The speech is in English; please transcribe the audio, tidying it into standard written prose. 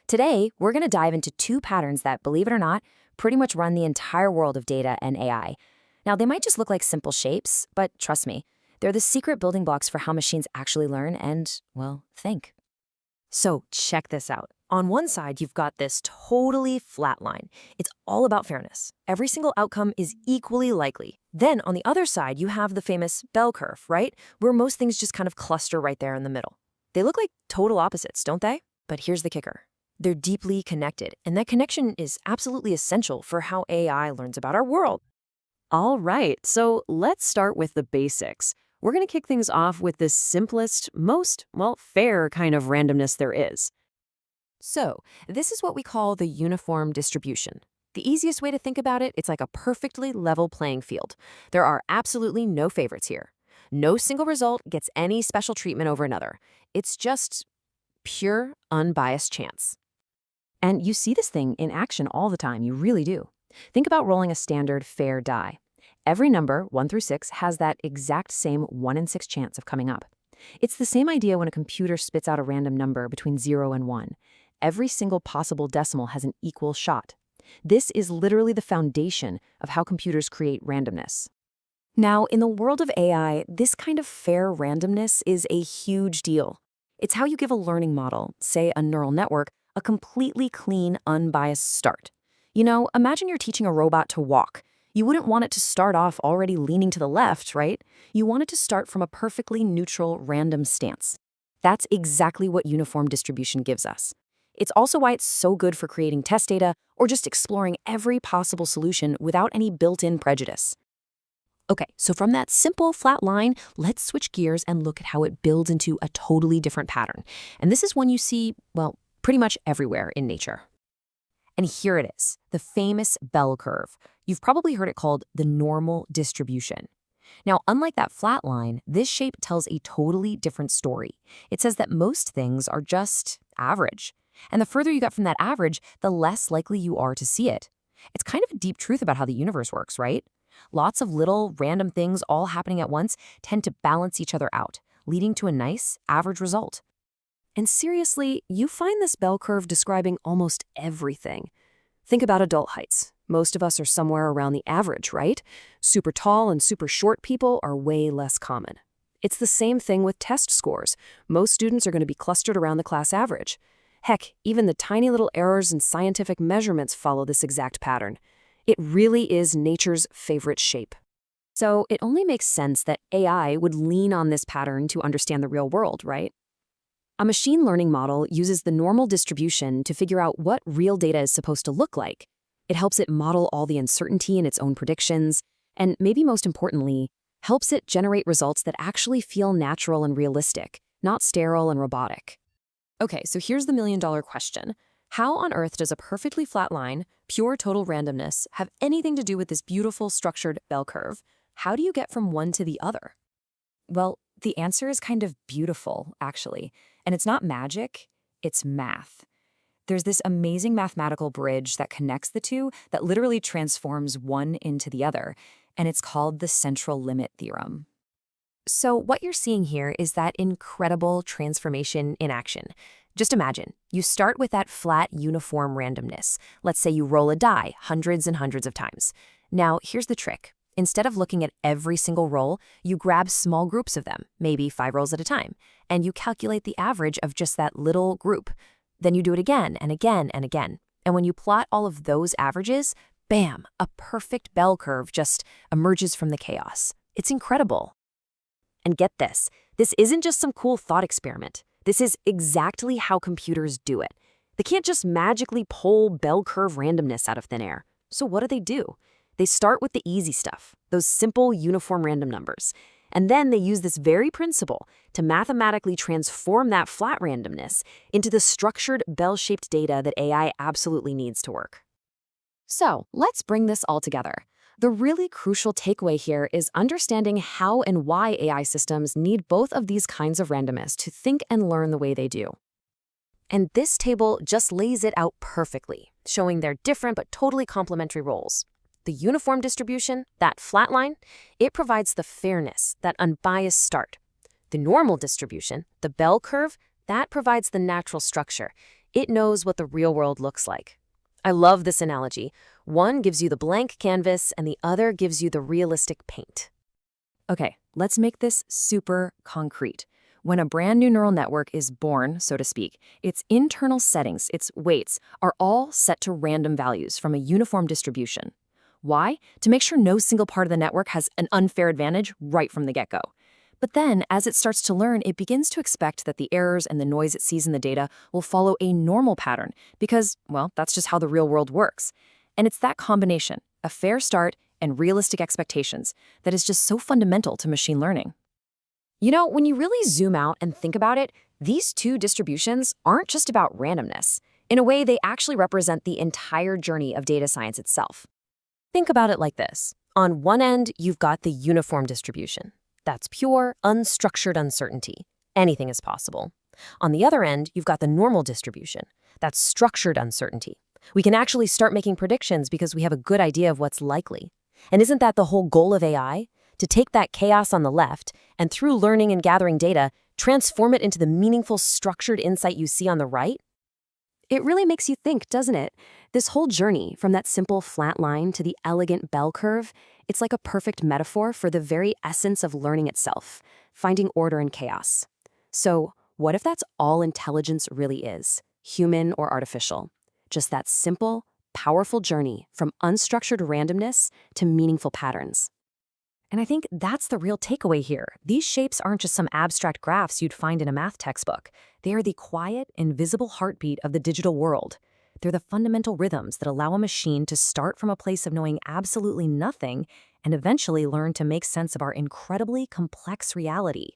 Today, we're going to dive into two patterns that, believe it or not, pretty much run the entire world of data and AI. Now, they might just look like simple shapes, but trust me, they're the secret building blocks for how machines actually learn and, well, think. So check this out. On one side, you've got this totally flat line. It's all about fairness. Every single outcome is equally likely. Then on the other side, you have the famous bell curve, right? Where most things just kind of cluster right there in the middle. They look like total opposites, don't they? But here's the kicker. They're deeply connected, and that connection is absolutely essential for how AI learns about our world. All right, so let's start with the basics. We're going to kick things off with the simplest, most, well, fair kind of randomness there is. So, this is what we call the uniform distribution. The easiest way to think about it, it's like a perfectly level playing field. There are absolutely no favorites here. No single result gets any special treatment over another. It's just pure, unbiased chance. And you see this thing in action all the time, you really do. Think about rolling a standard fair die. Every number, 1 through 6, has that exact same 1 in 6 chance of coming up. It's the same idea when a computer spits out a random number between 0 and 1. Every single possible decimal has an equal shot. This is literally the foundation of how computers create randomness. Now, in the world of AI, this kind of fair randomness is a huge deal. It's how you give a learning model, say a neural network, a completely clean, unbiased start. You know, imagine you're teaching a robot to walk. You wouldn't want it to start off already leaning to the left, right? You want it to start from a perfectly neutral, random stance. That's exactly what uniform distribution gives us. It's also why it's so good for creating test data or just exploring every possible solution without any built-in prejudice. Okay, so from that simple flat line, let's switch gears and look at how it builds into a totally different pattern. And this is one you see, well, pretty much everywhere in nature. And here it is, the famous bell curve. You've probably heard it called the normal distribution. Now, unlike that flat line, this shape tells a totally different story. It says that most things are just average. And the further you get from that average, the less likely you are to see it. It's kind of a deep truth about how the universe works, right? Lots of little random things all happening at once tend to balance each other out, leading to a nice average result. And seriously, you find this bell curve describing almost everything. Think about adult heights. Most of us are somewhere around the average, right? Super tall and super short people are way less common. It's the same thing with test scores. Most students are going to be clustered around the class average. Heck, even the tiny little errors in scientific measurements follow this exact pattern. It really is nature's favorite shape. So it only makes sense that AI would lean on this pattern to understand the real world, right? A machine learning model uses the normal distribution to figure out what real data is supposed to look like. It helps it model all the uncertainty in its own predictions, and maybe most importantly, helps it generate results that actually feel natural and realistic, not sterile and robotic. Okay, so here's the million-dollar question. How on earth does a perfectly flat line, pure total randomness, have anything to do with this beautiful structured bell curve? How do you get from one to the other? Well, the answer is kind of beautiful, actually. And it's not magic, it's math. There's this amazing mathematical bridge that connects the two that literally transforms one into the other, and it's called the Central Limit Theorem. So what you're seeing here is that incredible transformation in action. Just imagine, you start with that flat, uniform randomness. Let's say you roll a die hundreds and hundreds of times. Now, here's the trick. Instead of looking at every single roll, you grab small groups of them, maybe 5 rolls at a time, and you calculate the average of just that little group. Then you do it again and again and again. And when you plot all of those averages, bam, a perfect bell curve just emerges from the chaos. It's incredible. And get this isn't just some cool thought experiment. This is exactly how computers do it. They can't just magically pull bell curve randomness out of thin air. So what do? They start with the easy stuff, those simple uniform random numbers. And then they use this very principle to mathematically transform that flat randomness into the structured bell-shaped data that AI absolutely needs to work. So let's bring this all together. The really crucial takeaway here is understanding how and why AI systems need both of these kinds of randomness to think and learn the way they do. And this table just lays it out perfectly, showing their different but totally complementary roles. The uniform distribution, that flat line, it provides the fairness, that unbiased start. The normal distribution, the bell curve, that provides the natural structure. It knows what the real world looks like. I love this analogy. One gives you the blank canvas and the other gives you the realistic paint. Okay, let's make this super concrete. When a brand new neural network is born, so to speak, its internal settings, its weights, are all set to random values from a uniform distribution. Why? To make sure no single part of the network has an unfair advantage right from the get-go. But then, as it starts to learn, it begins to expect that the errors and the noise it sees in the data will follow a normal pattern because, well, that's just how the real world works. And it's that combination, a fair start and realistic expectations, that is just so fundamental to machine learning. You know, when you really zoom out and think about it, these two distributions aren't just about randomness. In a way, they actually represent the entire journey of data science itself. Think about it like this. On one end, you've got the uniform distribution. That's pure, unstructured uncertainty. Anything is possible. On the other end, you've got the normal distribution. That's structured uncertainty. We can actually start making predictions because we have a good idea of what's likely. And isn't that the whole goal of AI? To take that chaos on the left and through learning and gathering data, transform it into the meaningful, structured insight you see on the right? It really makes you think, doesn't it? This whole journey, from that simple flat line to the elegant bell curve, it's like a perfect metaphor for the very essence of learning itself, finding order in chaos. So, what if that's all intelligence really is, human or artificial? Just that simple, powerful journey from unstructured randomness to meaningful patterns. And I think that's the real takeaway here. These shapes aren't just some abstract graphs you'd find in a math textbook. They are the quiet, invisible heartbeat of the digital world. They're the fundamental rhythms that allow a machine to start from a place of knowing absolutely nothing and eventually learn to make sense of our incredibly complex reality.